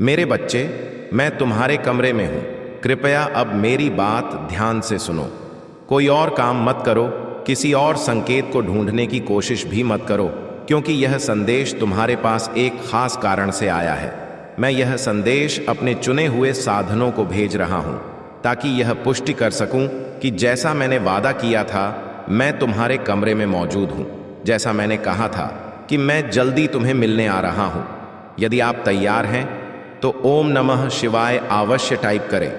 मेरे बच्चे, मैं तुम्हारे कमरे में हूं। कृपया अब मेरी बात ध्यान से सुनो। कोई और काम मत करो, किसी और संकेत को ढूंढने की कोशिश भी मत करो, क्योंकि यह संदेश तुम्हारे पास एक खास कारण से आया है। मैं यह संदेश अपने चुने हुए साधनों को भेज रहा हूं, ताकि यह पुष्टि कर सकूं कि जैसा मैंने वादा किया था, मैं तुम्हारे कमरे में मौजूद हूं। जैसा मैंने कहा था कि मैं जल्दी तुम्हें मिलने आ रहा हूं। यदि आप तैयार हैं तो ओम नमः शिवाय अवश्य टाइप करें।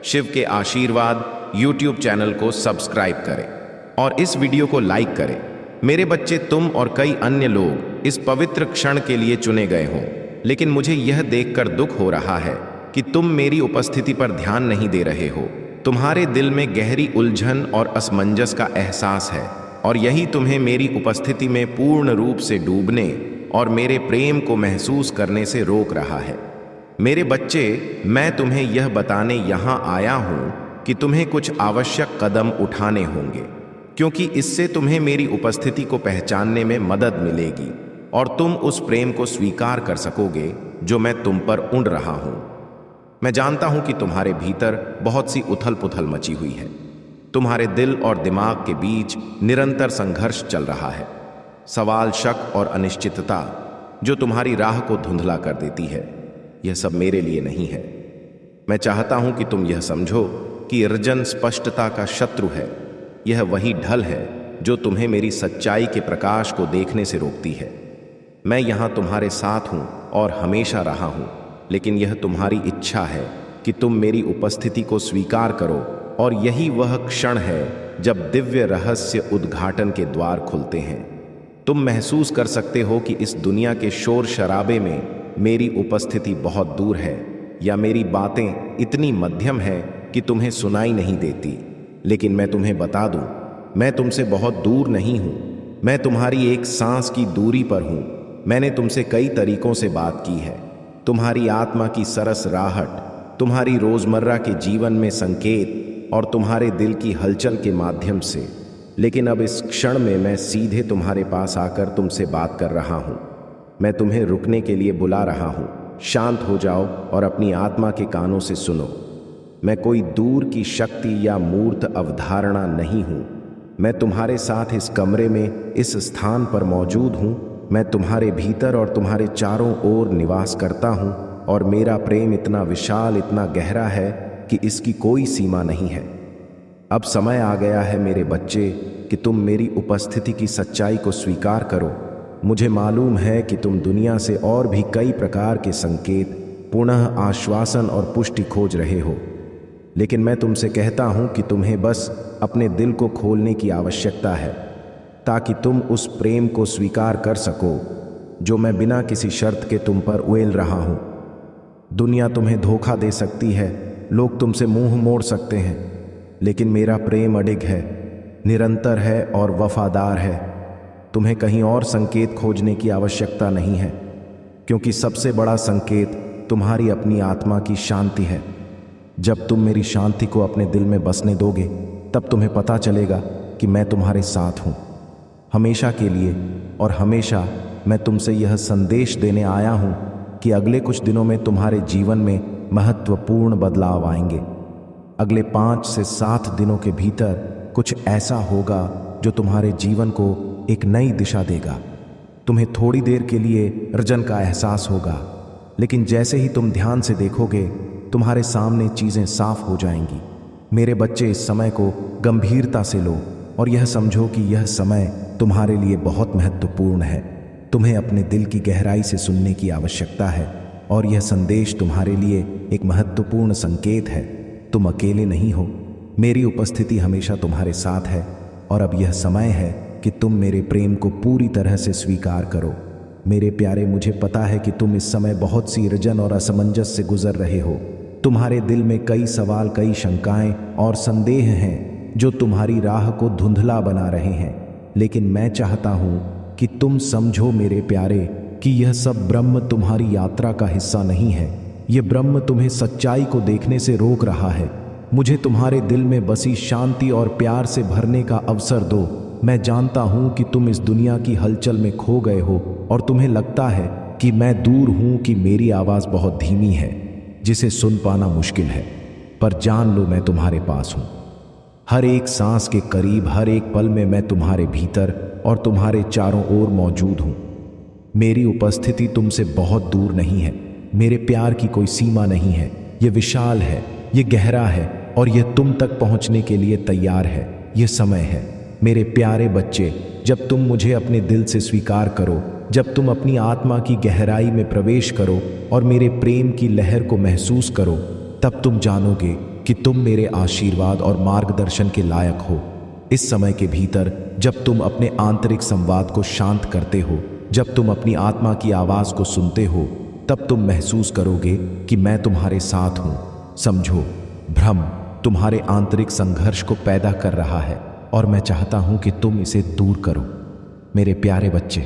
शिव के आशीर्वाद YouTube चैनल को सब्सक्राइब करें और इस वीडियो को लाइक करें। मेरे बच्चे, तुम और कई अन्य लोग इस पवित्र क्षण के लिए चुने गए हों, लेकिन मुझे यह देखकर दुख हो रहा है कि तुम मेरी उपस्थिति पर ध्यान नहीं दे रहे हो। तुम्हारे दिल में गहरी उलझन और असमंजस का एहसास है, और यही तुम्हें मेरी उपस्थिति में पूर्ण रूप से डूबने और मेरे प्रेम को महसूस करने से रोक रहा है। मेरे बच्चे, मैं तुम्हें यह बताने यहाँ आया हूँ कि तुम्हें कुछ आवश्यक कदम उठाने होंगे, क्योंकि इससे तुम्हें मेरी उपस्थिति को पहचानने में मदद मिलेगी और तुम उस प्रेम को स्वीकार कर सकोगे जो मैं तुम पर उड़ रहा हूँ। मैं जानता हूँ कि तुम्हारे भीतर बहुत सी उथल पुथल मची हुई है। तुम्हारे दिल और दिमाग के बीच निरंतर संघर्ष चल रहा है। सवाल, शक और अनिश्चितता जो तुम्हारी राह को धुंधला कर देती है। यह सब मेरे लिए नहीं है। मैं चाहता हूं कि तुम यह समझो कि अर्जन स्पष्टता का शत्रु है। यह वही ढल है जो तुम्हें मेरी सच्चाई के प्रकाश को देखने से रोकती है। मैं यहां तुम्हारे साथ हूं और हमेशा रहा हूं, लेकिन यह तुम्हारी इच्छा है कि तुम मेरी उपस्थिति को स्वीकार करो, और यही वह क्षण है जब दिव्य रहस्य उद्घाटन के द्वार खुलते हैं। तुम महसूस कर सकते हो कि इस दुनिया के शोर शराबे में मेरी उपस्थिति बहुत दूर है, या मेरी बातें इतनी मध्यम है कि तुम्हें सुनाई नहीं देती। लेकिन मैं तुम्हें बता दूं, मैं तुमसे बहुत दूर नहीं हूं। मैं तुम्हारी एक सांस की दूरी पर हूं। मैंने तुमसे कई तरीकों से बात की है। तुम्हारी आत्मा की सरस राहट, तुम्हारी रोजमर्रा के जीवन में संकेत और तुम्हारे दिल की हलचल के माध्यम से। लेकिन अब इस क्षण में मैं सीधे तुम्हारे पास आकर तुमसे बात कर रहा हूं। मैं तुम्हें रुकने के लिए बुला रहा हूं। शांत हो जाओ और अपनी आत्मा के कानों से सुनो। मैं कोई दूर की शक्ति या मूर्त अवधारणा नहीं हूं। मैं तुम्हारे साथ इस कमरे में, इस स्थान पर मौजूद हूं। मैं तुम्हारे भीतर और तुम्हारे चारों ओर निवास करता हूं, और मेरा प्रेम इतना विशाल, इतना गहरा है कि इसकी कोई सीमा नहीं है। अब समय आ गया है मेरे बच्चे कि तुम मेरी उपस्थिति की सच्चाई को स्वीकार करो। मुझे मालूम है कि तुम दुनिया से और भी कई प्रकार के संकेत, पुनः आश्वासन और पुष्टि खोज रहे हो, लेकिन मैं तुमसे कहता हूं कि तुम्हें बस अपने दिल को खोलने की आवश्यकता है, ताकि तुम उस प्रेम को स्वीकार कर सको जो मैं बिना किसी शर्त के तुम पर उड़ेल रहा हूं। दुनिया तुम्हें धोखा दे सकती है, लोग तुमसे मुंह मोड़ सकते हैं, लेकिन मेरा प्रेम अडिग है, निरंतर है और वफादार है। तुम्हें कहीं और संकेत खोजने की आवश्यकता नहीं है, क्योंकि सबसे बड़ा संकेत तुम्हारी अपनी आत्मा की शांति है। जब तुम मेरी शांति को अपने दिल में बसने दोगे, तब तुम्हें पता चलेगा कि मैं तुम्हारे साथ हूँ, हमेशा के लिए। और हमेशा मैं तुमसे यह संदेश देने आया हूँ कि अगले कुछ दिनों में तुम्हारे जीवन में महत्वपूर्ण बदलाव आएंगे। अगले 5 से 7 दिनों के भीतर कुछ ऐसा होगा जो तुम्हारे जीवन को एक नई दिशा देगा। तुम्हें थोड़ी देर के लिए अर्जन का एहसास होगा, लेकिन जैसे ही तुम ध्यान से देखोगे, तुम्हारे सामने चीजें साफ हो जाएंगी। मेरे बच्चे, इस समय को गंभीरता से लो और यह समझो कि यह समय तुम्हारे लिए बहुत महत्वपूर्ण है। तुम्हें अपने दिल की गहराई से सुनने की आवश्यकता है, और यह संदेश तुम्हारे लिए एक महत्वपूर्ण संकेत है। तुम अकेले नहीं हो। मेरी उपस्थिति हमेशा तुम्हारे साथ है, और अब यह समय है कि तुम मेरे प्रेम को पूरी तरह से स्वीकार करो। मेरे प्यारे, मुझे पता है कि तुम इस समय बहुत सी अर्जन और असमंजस से गुजर रहे हो। तुम्हारे दिल में कई सवाल, कई शंकाएं और संदेह हैं जो तुम्हारी राह को धुंधला बना रहे हैं। लेकिन मैं चाहता हूं कि तुम समझो मेरे प्यारे कि यह सब ब्रह्म तुम्हारी यात्रा का हिस्सा नहीं है। यह ब्रह्म तुम्हें सच्चाई को देखने से रोक रहा है। मुझे तुम्हारे दिल में बसी शांति और प्यार से भरने का अवसर दो। मैं जानता हूं कि तुम इस दुनिया की हलचल में खो गए हो और तुम्हें लगता है कि मैं दूर हूं, कि मेरी आवाज बहुत धीमी है, जिसे सुन पाना मुश्किल है, पर जान लो मैं तुम्हारे पास हूं। हर एक सांस के करीब, हर एक पल में मैं तुम्हारे भीतर और तुम्हारे चारों ओर मौजूद हूं। मेरी उपस्थिति तुमसे बहुत दूर नहीं है। मेरे प्यार की कोई सीमा नहीं है। ये विशाल है, ये गहरा है और यह तुम तक पहुंचने के लिए तैयार है। यह समय है मेरे प्यारे बच्चे, जब तुम मुझे अपने दिल से स्वीकार करो, जब तुम अपनी आत्मा की गहराई में प्रवेश करो और मेरे प्रेम की लहर को महसूस करो, तब तुम जानोगे कि तुम मेरे आशीर्वाद और मार्गदर्शन के लायक हो। इस समय के भीतर जब तुम अपने आंतरिक संवाद को शांत करते हो, जब तुम अपनी आत्मा की आवाज को सुनते हो, तब तुम महसूस करोगे कि मैं तुम्हारे साथ हूं। समझो, भ्रम तुम्हारे आंतरिक संघर्ष को पैदा कर रहा है और मैं चाहता हूं कि तुम इसे दूर करो। मेरे प्यारे बच्चे,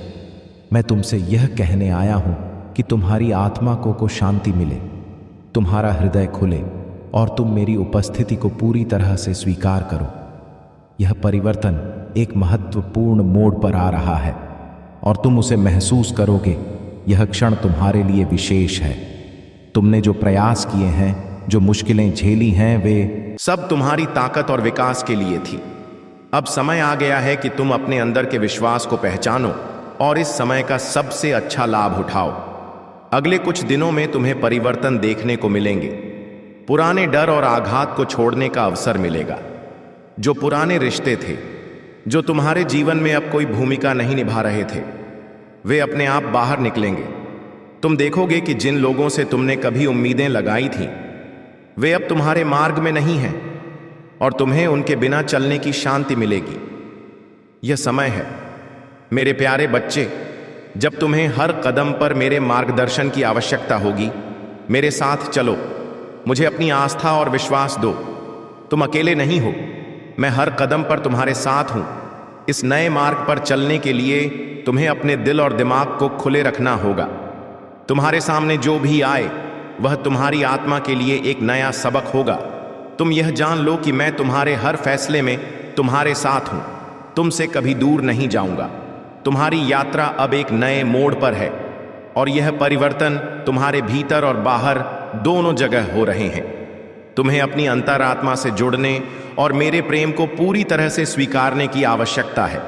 मैं तुमसे यह कहने आया हूं कि तुम्हारी आत्मा को शांति मिले, तुम्हारा हृदय खुले और तुम मेरी उपस्थिति को पूरी तरह से स्वीकार करो। यह परिवर्तन एक महत्वपूर्ण मोड़ पर आ रहा है और तुम उसे महसूस करोगे। यह क्षण तुम्हारे लिए विशेष है। तुमने जो प्रयास किए हैं, जो मुश्किलें झेली हैं, वे सब तुम्हारी ताकत और विकास के लिए थी। अब समय आ गया है कि तुम अपने अंदर के विश्वास को पहचानो और इस समय का सबसे अच्छा लाभ उठाओ। अगले कुछ दिनों में तुम्हें परिवर्तन देखने को मिलेंगे। पुराने डर और आघात को छोड़ने का अवसर मिलेगा। जो पुराने रिश्ते थे, जो तुम्हारे जीवन में अब कोई भूमिका नहीं निभा रहे थे, वे अपने आप बाहर निकलेंगे। तुम देखोगे कि जिन लोगों से तुमने कभी उम्मीदें लगाई थीं, वे अब तुम्हारे मार्ग में नहीं हैं और तुम्हें उनके बिना चलने की शांति मिलेगी। यह समय है मेरे प्यारे बच्चे, जब तुम्हें हर कदम पर मेरे मार्गदर्शन की आवश्यकता होगी। मेरे साथ चलो, मुझे अपनी आस्था और विश्वास दो। तुम अकेले नहीं हो, मैं हर कदम पर तुम्हारे साथ हूं। इस नए मार्ग पर चलने के लिए तुम्हें अपने दिल और दिमाग को खुले रखना होगा। तुम्हारे सामने जो भी आए, वह तुम्हारी आत्मा के लिए एक नया सबक होगा। तुम यह जान लो कि मैं तुम्हारे हर फैसले में तुम्हारे साथ हूं, तुमसे कभी दूर नहीं जाऊंगा। तुम्हारी यात्रा अब एक नए मोड़ पर है और यह परिवर्तन तुम्हारे भीतर और बाहर दोनों जगह हो रहे हैं। तुम्हें अपनी अंतरात्मा से जुड़ने और मेरे प्रेम को पूरी तरह से स्वीकारने की आवश्यकता है।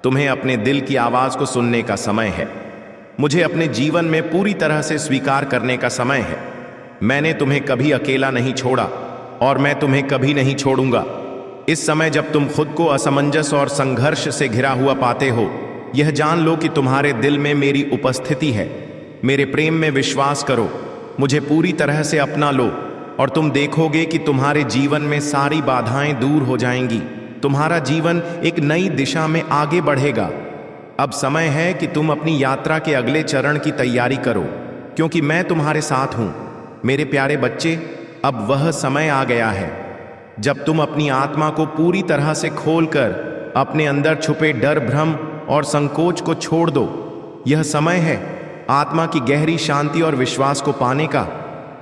तुम्हें अपने दिल की आवाज को सुनने का समय है। मुझे अपने जीवन में पूरी तरह से स्वीकार करने का समय है। मैंने तुम्हें कभी अकेला नहीं छोड़ा और मैं तुम्हें कभी नहीं छोड़ूंगा। इस समय जब तुम खुद को असमंजस और संघर्ष से घिरा हुआ पाते हो, यह जान लो कि तुम्हारे दिल में मेरी उपस्थिति है। मेरे प्रेम में विश्वास करो, मुझे पूरी तरह से अपना लो और तुम देखोगे कि तुम्हारे जीवन में सारी बाधाएं दूर हो जाएंगी। तुम्हारा जीवन एक नई दिशा में आगे बढ़ेगा। अब समय है कि तुम अपनी यात्रा के अगले चरण की तैयारी करो, क्योंकि मैं तुम्हारे साथ हूं। मेरे प्यारे बच्चे, अब वह समय आ गया है जब तुम अपनी आत्मा को पूरी तरह से खोलकर अपने अंदर छुपे डर, भ्रम और संकोच को छोड़ दो। यह समय है आत्मा की गहरी शांति और विश्वास को पाने का।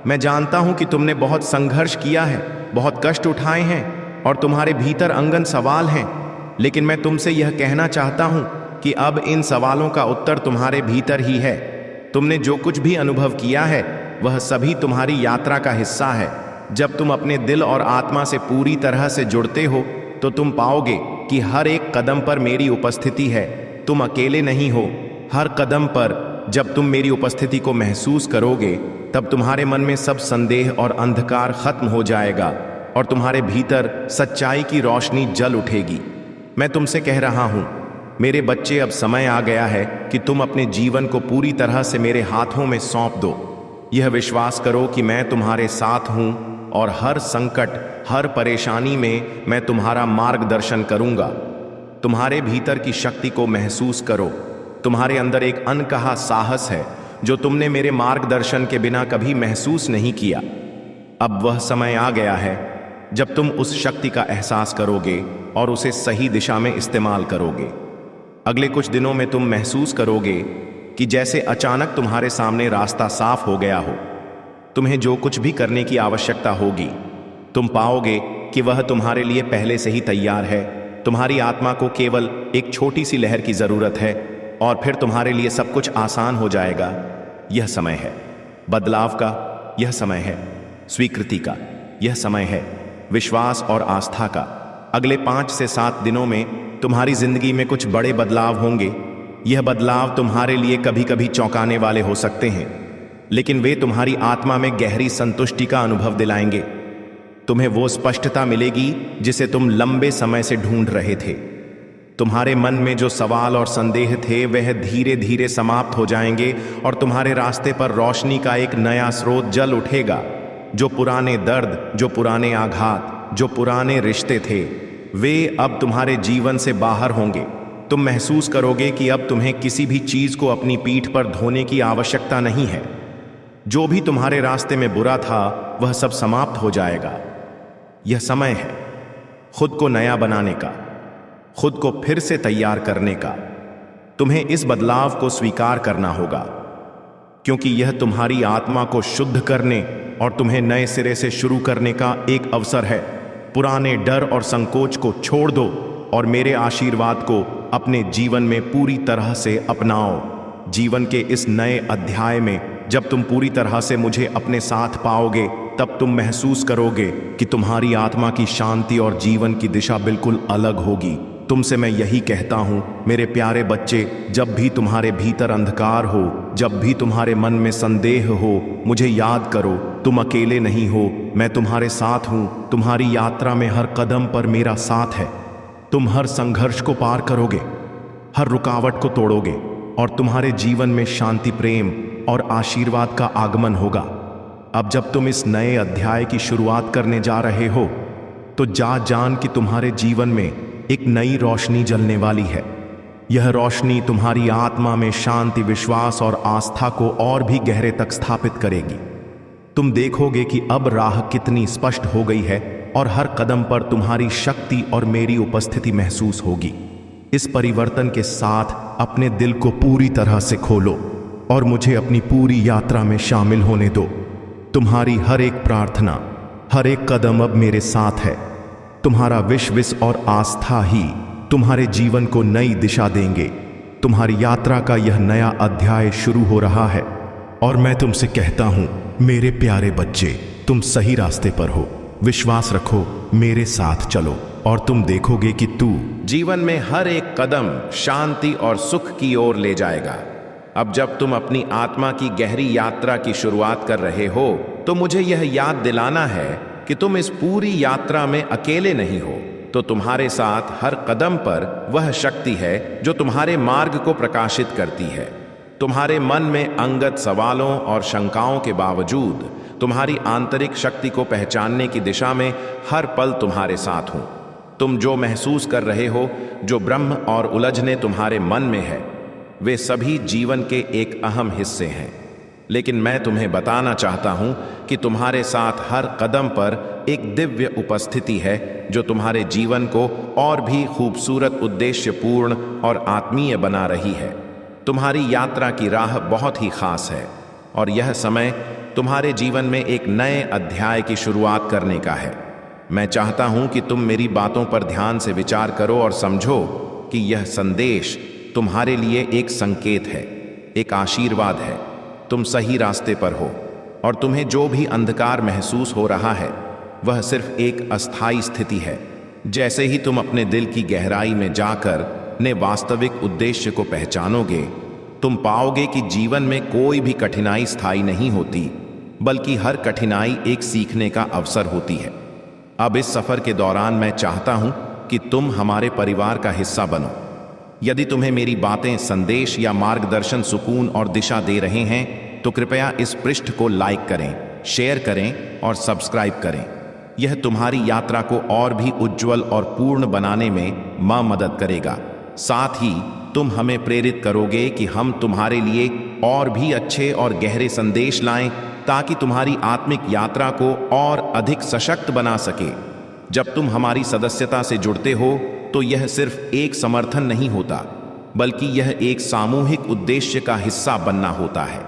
मैं जानता हूं कि तुमने बहुत संघर्ष किया है, बहुत कष्ट उठाए हैं और तुम्हारे भीतर अंगन सवाल हैं, लेकिन मैं तुमसे यह कहना चाहता हूं कि अब इन सवालों का उत्तर तुम्हारे भीतर ही है। तुमने जो कुछ भी अनुभव किया है, वह सभी तुम्हारी यात्रा का हिस्सा है। जब तुम अपने दिल और आत्मा से पूरी तरह से जुड़ते हो, तो तुम पाओगे कि हर एक कदम पर मेरी उपस्थिति है। तुम अकेले नहीं हो। हर कदम पर जब तुम मेरी उपस्थिति को महसूस करोगे, तब तुम्हारे मन में सब संदेह और अंधकार खत्म हो जाएगा और तुम्हारे भीतर सच्चाई की रोशनी जल उठेगी। मैं तुमसे कह रहा हूं, मेरे बच्चे, अब समय आ गया है कि तुम अपने जीवन को पूरी तरह से मेरे हाथों में सौंप दो। यह विश्वास करो कि मैं तुम्हारे साथ हूं और हर संकट, हर परेशानी में मैं तुम्हारा मार्गदर्शन करूंगा। तुम्हारे भीतर की शक्ति को महसूस करो। तुम्हारे अंदर एक अनकहा साहस है जो तुमने मेरे मार्गदर्शन के बिना कभी महसूस नहीं किया। अब वह समय आ गया है जब तुम उस शक्ति का एहसास करोगे और उसे सही दिशा में इस्तेमाल करोगे। अगले कुछ दिनों में तुम महसूस करोगे कि जैसे अचानक तुम्हारे सामने रास्ता साफ हो गया हो। तुम्हें जो कुछ भी करने की आवश्यकता होगी, तुम पाओगे कि वह तुम्हारे लिए पहले से ही तैयार है। तुम्हारी आत्मा को केवल एक छोटी सी लहर की जरूरत है और फिर तुम्हारे लिए सब कुछ आसान हो जाएगा। यह समय है बदलाव का, यह समय है स्वीकृति का, यह समय है विश्वास और आस्था का। अगले 5 से 7 दिनों में तुम्हारी जिंदगी में कुछ बड़े बदलाव होंगे। यह बदलाव तुम्हारे लिए कभी कभी चौंकाने वाले हो सकते हैं, लेकिन वे तुम्हारी आत्मा में गहरी संतुष्टि का अनुभव दिलाएंगे। तुम्हें वो स्पष्टता मिलेगी जिसे तुम लंबे समय से ढूंढ रहे थे। तुम्हारे मन में जो सवाल और संदेह थे वह धीरे धीरे समाप्त हो जाएंगे और तुम्हारे रास्ते पर रोशनी का एक नया स्रोत जल उठेगा। जो पुराने दर्द, जो पुराने आघात, जो पुराने रिश्ते थे, वे अब तुम्हारे जीवन से बाहर होंगे। तुम महसूस करोगे कि अब तुम्हें किसी भी चीज को अपनी पीठ पर ढोने की आवश्यकता नहीं है। जो भी तुम्हारे रास्ते में बुरा था वह सब समाप्त हो जाएगा। यह समय है खुद को नया बनाने का, खुद को फिर से तैयार करने का। तुम्हें इस बदलाव को स्वीकार करना होगा, क्योंकि यह तुम्हारी आत्मा को शुद्ध करने और तुम्हें नए सिरे से शुरू करने का एक अवसर है। पुराने डर और संकोच को छोड़ दो और मेरे आशीर्वाद को अपने जीवन में पूरी तरह से अपनाओ। जीवन के इस नए अध्याय में जब तुम पूरी तरह से मुझे अपने साथ पाओगे, तब तुम महसूस करोगे कि तुम्हारी आत्मा की शांति और जीवन की दिशा बिल्कुल अलग होगी। तुमसे मैं यही कहता हूं मेरे प्यारे बच्चे, जब भी तुम्हारे भीतर अंधकार हो, जब भी तुम्हारे मन में संदेह हो, मुझे याद करो, तुम अकेले नहीं हो। मैं तुम्हारे साथ हूं। तुम्हारी यात्रा में हर कदम पर मेरा साथ है। तुम हर संघर्ष को पार करोगे, हर रुकावट को तोड़ोगे और तुम्हारे जीवन में शांति, प्रेम और आशीर्वाद का आगमन होगा। अब जब तुम इस नए अध्याय की शुरुआत करने जा रहे हो, तो जान कि तुम्हारे जीवन में एक नई रोशनी जलने वाली है। यह रोशनी तुम्हारी आत्मा में शांति, विश्वास और आस्था को और भी गहरे तक स्थापित करेगी। तुम देखोगे कि अब राह कितनी स्पष्ट हो गई है और हर कदम पर तुम्हारी शक्ति और मेरी उपस्थिति महसूस होगी। इस परिवर्तन के साथ अपने दिल को पूरी तरह से खोलो और मुझे अपनी पूरी यात्रा में शामिल होने दो। तुम्हारी हर एक प्रार्थना, हर एक कदम अब मेरे साथ है। तुम्हारा विश्वास और आस्था ही तुम्हारे जीवन को नई दिशा देंगे। तुम्हारी यात्रा का यह नया अध्याय शुरू हो रहा है और मैं तुमसे कहता हूं मेरे प्यारे बच्चे, तुम सही रास्ते पर हो। विश्वास रखो, मेरे साथ चलो और तुम देखोगे कि तू जीवन में हर एक कदम शांति और सुख की ओर ले जाएगा। अब जब तुम अपनी आत्मा की गहरी यात्रा की शुरुआत कर रहे हो, तो मुझे यह याद दिलाना है कि तुम इस पूरी यात्रा में अकेले नहीं हो। तो तुम्हारे साथ हर कदम पर वह शक्ति है जो तुम्हारे मार्ग को प्रकाशित करती है। तुम्हारे मन में अंगत सवालों और शंकाओं के बावजूद तुम्हारी आंतरिक शक्ति को पहचानने की दिशा में हर पल तुम्हारे साथ हूं। तुम जो महसूस कर रहे हो, जो ब्रह्म और उलझने तुम्हारे मन में है, वे सभी जीवन के एक अहम हिस्से हैं। लेकिन मैं तुम्हें बताना चाहता हूं कि तुम्हारे साथ हर कदम पर एक दिव्य उपस्थिति है जो तुम्हारे जीवन को और भी खूबसूरत, उद्देश्यपूर्ण और आत्मीय बना रही है। तुम्हारी यात्रा की राह बहुत ही खास है और यह समय तुम्हारे जीवन में एक नए अध्याय की शुरुआत करने का है। मैं चाहता हूं कि तुम मेरी बातों पर ध्यान से विचार करो और समझो कि यह संदेश तुम्हारे लिए एक संकेत है, एक आशीर्वाद है। तुम सही रास्ते पर हो और तुम्हें जो भी अंधकार महसूस हो रहा है वह सिर्फ एक अस्थायी स्थिति है। जैसे ही तुम अपने दिल की गहराई में जाकर अपने वास्तविक उद्देश्य को पहचानोगे, तुम पाओगे कि जीवन में कोई भी कठिनाई स्थायी नहीं होती, बल्कि हर कठिनाई एक सीखने का अवसर होती है। अब इस सफर के दौरान मैं चाहता हूं कि तुम हमारे परिवार का हिस्सा बनो। यदि तुम्हें मेरी बातें, संदेश या मार्गदर्शन सुकून और दिशा दे रहे हैं, तो कृपया इस पृष्ठ को लाइक करें, शेयर करें और सब्सक्राइब करें। यह तुम्हारी यात्रा को और भी उज्जवल और पूर्ण बनाने में मदद करेगा। साथ ही तुम हमें प्रेरित करोगे कि हम तुम्हारे लिए और भी अच्छे और गहरे संदेश लाएं, ताकि तुम्हारी आत्मिक यात्रा को और अधिक सशक्त बना सके। जब तुम हमारी सदस्यता से जुड़ते हो, तो यह सिर्फ एक समर्थन नहीं होता, बल्कि यह एक सामूहिक उद्देश्य का हिस्सा बनना होता है।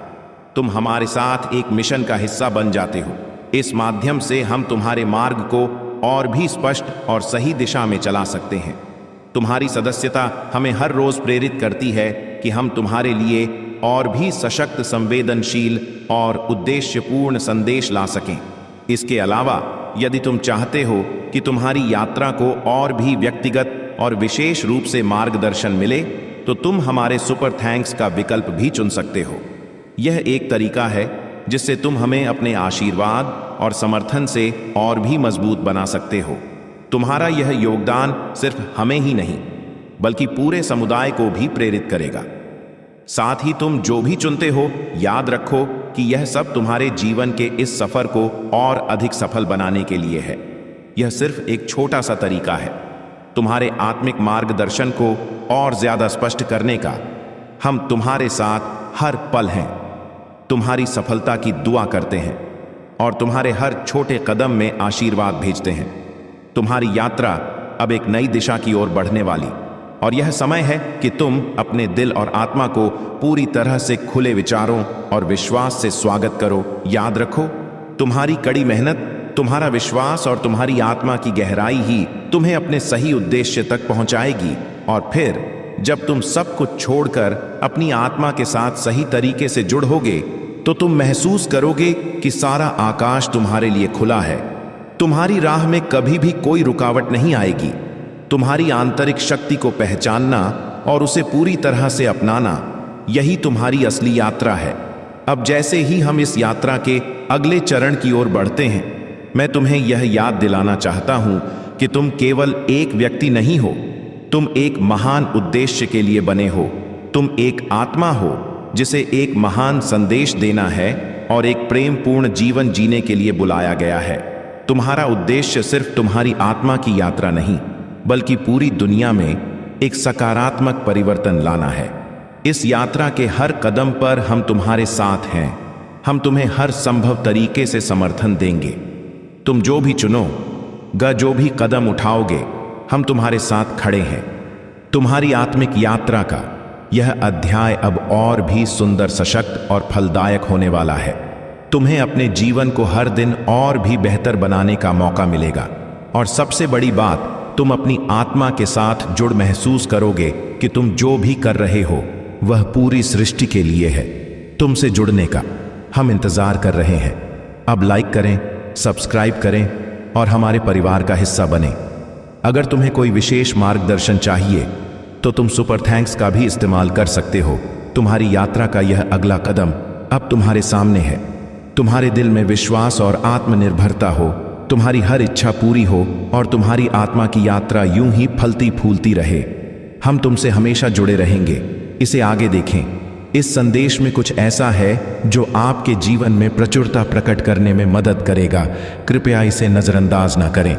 तुम हमारे साथ एक मिशन का हिस्सा बन जाते हो। इस माध्यम से हम तुम्हारे मार्ग को और भी स्पष्ट और सही दिशा में चला सकते हैं। तुम्हारी सदस्यता हमें हर रोज प्रेरित करती है कि हम तुम्हारे लिए और भी सशक्त, संवेदनशील और उद्देश्यपूर्ण संदेश ला सकें। इसके अलावा यदि तुम चाहते हो कि तुम्हारी यात्रा को और भी व्यक्तिगत और विशेष रूप से मार्गदर्शन मिले, तो तुम हमारे सुपर थैंक्स का विकल्प भी चुन सकते हो। यह एक तरीका है जिससे तुम हमें अपने आशीर्वाद और समर्थन से और भी मजबूत बना सकते हो। तुम्हारा यह योगदान सिर्फ हमें ही नहीं बल्कि पूरे समुदाय को भी प्रेरित करेगा। साथ ही तुम जो भी चुनते हो, याद रखो कि यह सब तुम्हारे जीवन के इस सफर को और अधिक सफल बनाने के लिए है। यह सिर्फ एक छोटा सा तरीका है तुम्हारे आत्मिक मार्गदर्शन को और ज्यादा स्पष्ट करने का। हम तुम्हारे साथ हर पल हैं, तुम्हारी सफलता की दुआ करते हैं और तुम्हारे हर छोटे कदम में आशीर्वाद भेजते हैं। तुम्हारी यात्रा अब एक नई दिशा की ओर बढ़ने वाली, और यह समय है कि तुम अपने दिल और आत्मा को पूरी तरह से खुले विचारों और विश्वास से स्वागत करो। याद रखो, तुम्हारी कड़ी मेहनत, तुम्हारा विश्वास और तुम्हारी आत्मा की गहराई ही तुम्हें अपने सही उद्देश्य तक पहुंचाएगी। और फिर जब तुम सब कुछ छोड़कर अपनी आत्मा के साथ सही तरीके से जुड़ोगे, तो तुम महसूस करोगे कि सारा आकाश तुम्हारे लिए खुला है। तुम्हारी राह में कभी भी कोई रुकावट नहीं आएगी। तुम्हारी आंतरिक शक्ति को पहचानना और उसे पूरी तरह से अपनाना, यही तुम्हारी असली यात्रा है। अब जैसे ही हम इस यात्रा के अगले चरण की ओर बढ़ते हैं, मैं तुम्हें यह याद दिलाना चाहता हूं कि तुम केवल एक व्यक्ति नहीं हो, तुम एक महान उद्देश्य के लिए बने हो। तुम एक आत्मा हो जिसे एक महान संदेश देना है और एक प्रेमपूर्ण जीवन जीने के लिए बुलाया गया है। तुम्हारा उद्देश्य सिर्फ तुम्हारी आत्मा की यात्रा नहीं, बल्कि पूरी दुनिया में एक सकारात्मक परिवर्तन लाना है। इस यात्रा के हर कदम पर हम तुम्हारे साथ हैं। हम तुम्हें हर संभव तरीके से समर्थन देंगे। तुम जो भी चुनोगे, जो भी कदम उठाओगे, हम तुम्हारे साथ खड़े हैं। तुम्हारी आत्मिक यात्रा का यह अध्याय अब और भी सुंदर, सशक्त और फलदायक होने वाला है। तुम्हें अपने जीवन को हर दिन और भी बेहतर बनाने का मौका मिलेगा, और सबसे बड़ी बात, तुम अपनी आत्मा के साथ जुड़ महसूस करोगे कि तुम जो भी कर रहे हो वह पूरी सृष्टि के लिए है। तुमसे जुड़ने का हम इंतजार कर रहे हैं। अब लाइक करें, सब्सक्राइब करें और हमारे परिवार का हिस्सा बने। अगर तुम्हें कोई विशेष मार्गदर्शन चाहिए तो तुम सुपर थैंक्स का भी इस्तेमाल कर सकते हो। तुम्हारी यात्रा का यह अगला कदम अब तुम्हारे सामने है। तुम्हारे दिल में विश्वास और आत्मनिर्भरता हो, तुम्हारी हर इच्छा पूरी हो और तुम्हारी आत्मा की यात्रा यूं ही फलती फूलती रहे। हम तुमसे हमेशा जुड़े रहेंगे। इसे आगे देखें। इस संदेश में कुछ ऐसा है जो आपके जीवन में प्रचुरता प्रकट करने में मदद करेगा। कृपया इसे नजरअंदाज न करें।